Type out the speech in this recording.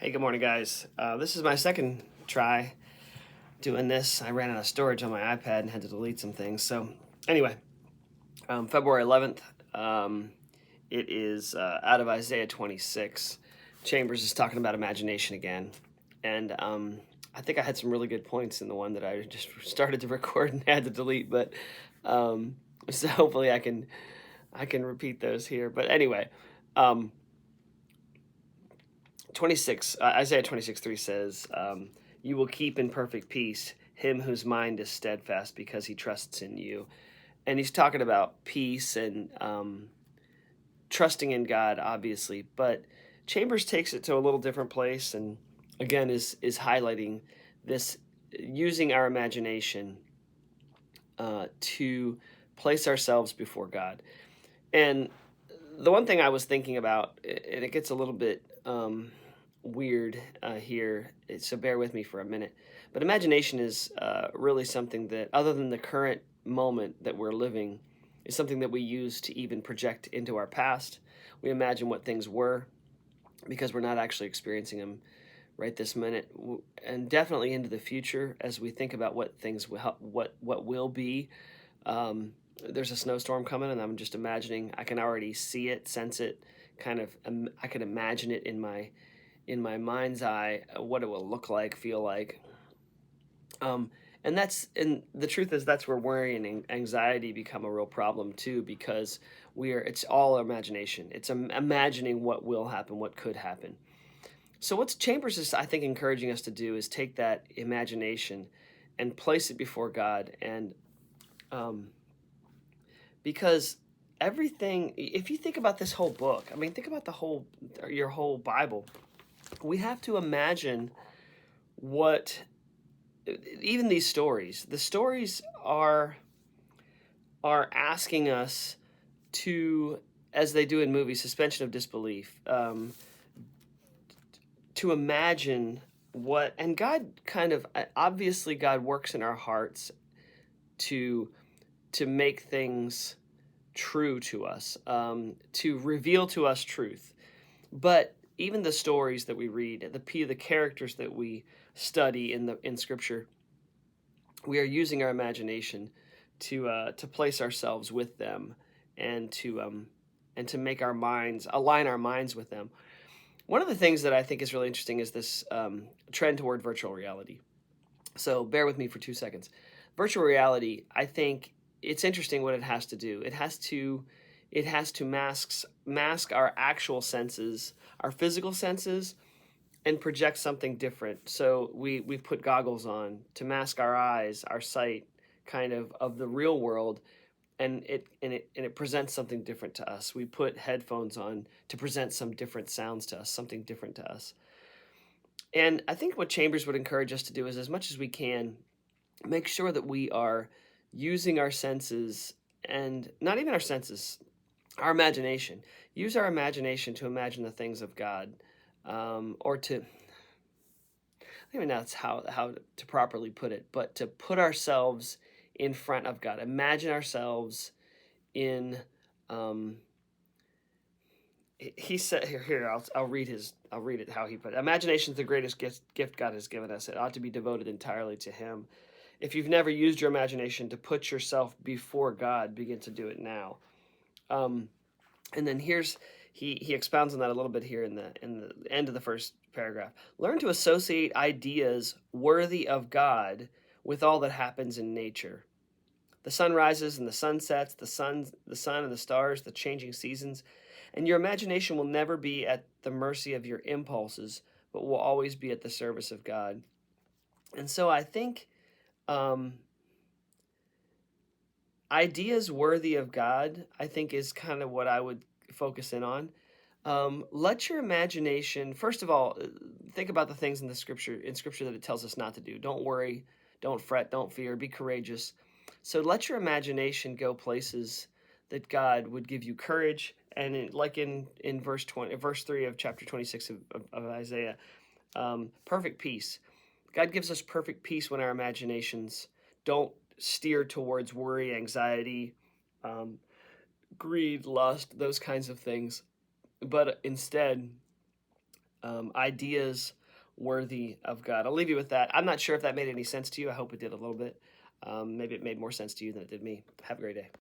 Hey, good morning, guys. This is my second try doing this. I ran out of storage on my iPad and had to delete some things. So, anyway, February 11th, it is out of Isaiah 26. Chambers is talking about imagination again. And I think I had some really good points in the one that I just started to record and had to delete. But so hopefully I can repeat those here. But anyway, Isaiah 26:3 says, "You will keep in perfect peace him whose mind is steadfast because he trusts in you." And he's talking about peace and trusting in God, obviously. But Chambers takes it to a little different place, and again is highlighting this using our imagination to place ourselves before God. And the one thing I was thinking about, and it gets a little bit weird here, so bear with me for a minute. But imagination is really something that, other than the current moment that we're living, is something that we use to even project into our past. We imagine what things were because we're not actually experiencing them right this minute, and definitely into the future as we think about what things what will be. There's a snowstorm coming, and I'm just imagining. I can already see it, sense it, kind of. I can imagine it in my mind's eye, what it will look like, feel like. And the truth is that's where worry and anxiety become a real problem too, because it's all imagination. It's imagining what will happen, what could happen. So what Chambers is, I think, encouraging us to do is take that imagination and place it before God, and because everything, if you think about this whole book, I mean, think about your whole Bible. We have to imagine what, even these stories, the stories are asking us to, as they do in movies, suspension of disbelief, to imagine what, and God kind of, obviously God works in our hearts to make things true to us, to reveal to us truth. But even the stories that we read, the characters that we study in Scripture, we are using our imagination to place ourselves with them, and to make our minds align our minds with them. One of the things that I think is really interesting is this trend toward virtual reality. So bear with me for 2 seconds. Virtual reality, I think it's interesting what it has to do. It has to mask our actual senses, our physical senses, and project something different. So we've put goggles on to mask our eyes, our sight, kind of the real world, and it presents something different to us. We put headphones on to present some different sounds to us, something different to us. And I think what Chambers would encourage us to do is, as much as we can, make sure that we are using our senses, and not even our senses, our imagination. Use our imagination to imagine the things of God, or to, I don't even know how to properly put it, but to put ourselves in front of God. Imagine ourselves in. He said here. I'll read it how he put it. Imagination is the greatest gift God has given us. It ought to be devoted entirely to Him. If you've never used your imagination to put yourself before God, begin to do it now. And then he expounds on that a little bit here in the end of the first paragraph. Learn to associate ideas worthy of God with all that happens in nature. The sun rises and the sun sets, the sun and the stars, the changing seasons, and your imagination will never be at the mercy of your impulses, but will always be at the service of God. And so I think ideas worthy of God, I think, is kind of what I would focus in on. Let your imagination, first of all, think about the things in Scripture that it tells us not to do. Don't worry, don't fret, don't fear, be courageous. So let your imagination go places that God would give you courage. And like in verse 3 of chapter 26 of Isaiah, perfect peace. God gives us perfect peace when our imaginations don't steer towards worry, anxiety, greed, lust, those kinds of things, but instead ideas worthy of God. I'll leave you with that. I'm not sure if that made any sense to you. I hope it did a little bit. Maybe it made more sense to you than it did me. Have a great day.